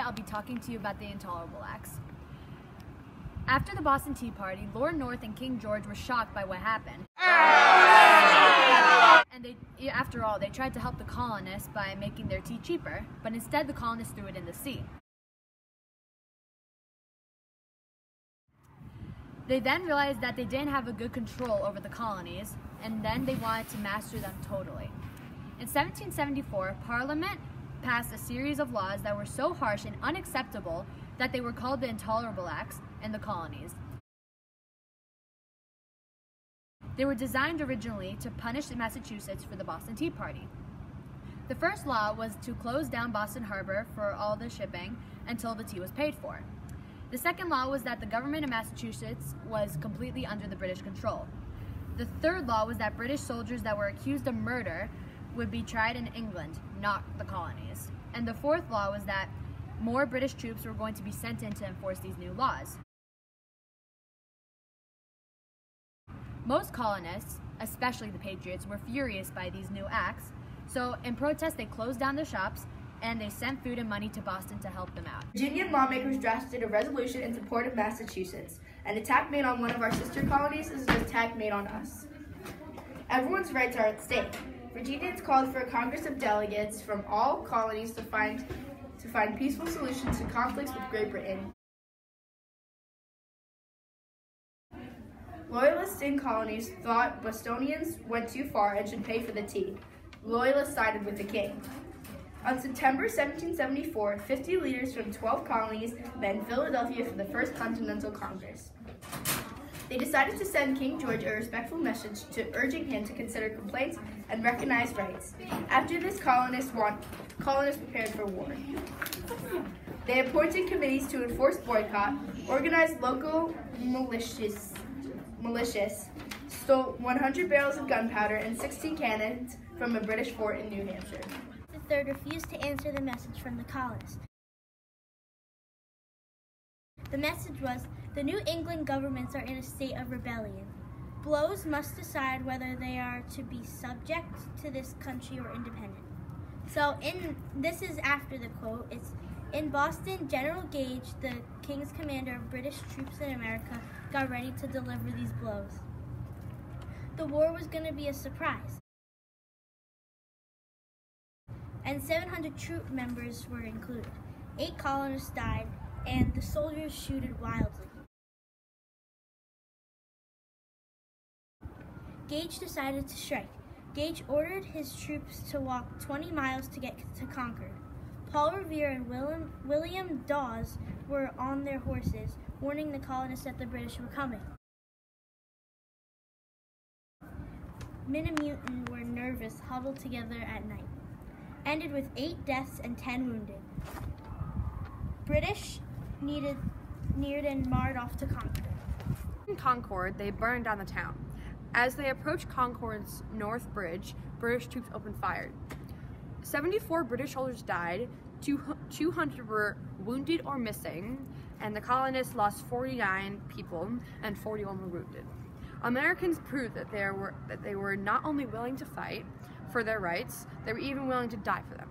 I'll be talking to you about the Intolerable Acts. After the Boston Tea Party, Lord North and King George were shocked by what happened. And after all, they tried to help the colonists by making their tea cheaper, but instead the colonists threw it in the sea. They then realized that they didn't have a good control over the colonies, and then they wanted to master them totally. In 1774, Parliament passed a series of laws that were so harsh and unacceptable that they were called the Intolerable Acts in the colonies. They were designed originally to punish Massachusetts for the Boston Tea Party. The first law was to close down Boston Harbor for all the shipping until the tea was paid for. The second law was that the government of Massachusetts was completely under the British control. The third law was that British soldiers that were accused of murder would be tried in England, not the colonies. And the fourth law was that more British troops were going to be sent in to enforce these new laws. Most colonists, especially the Patriots, were furious by these new acts, so in protest they closed down their shops and they sent food and money to Boston to help them out. Virginian lawmakers drafted a resolution in support of Massachusetts. An attack made on one of our sister colonies is an attack made on us. Everyone's rights are at stake. Virginians called for a Congress of delegates from all colonies to find peaceful solutions to conflicts with Great Britain. Loyalists in colonies thought Bostonians went too far and should pay for the tea. Loyalists sided with the king. On September 1774, 50 leaders from 12 colonies met in Philadelphia for the First Continental Congress. They decided to send King George a respectful message urging him to consider complaints and recognize rights. After this, colonists prepared for war. They appointed committees to enforce boycott, organized local militias, stole 100 barrels of gunpowder and 16 cannons from a British fort in New Hampshire. The third refused to answer the message from the colonists. The message was, the New England governments are in a state of rebellion. Blows must decide whether they are to be subject to this country or independent. So this is after the quote. It's in Boston, General Gage, the King's commander of British troops in America, got ready to deliver these blows. The war was going to be a surprise. And 700 troop members were included. 8 colonists died, and the soldiers shooted wildly. Gage decided to strike. Gage ordered his troops to walk 20 miles to get to Concord. Paul Revere and William Dawes were on their horses, warning the colonists that the British were coming. Minnemuton were nervous, huddled together at night. Ended with 8 deaths and 10 wounded. British neared and marred off to Concord. In Concord, they burned down the town. As they approached Concord's North Bridge, British troops opened fire. 74 British soldiers died, 200 were wounded or missing, and the colonists lost 49 people and 41 were wounded. Americans proved that they were not only willing to fight for their rights, they were even willing to die for them.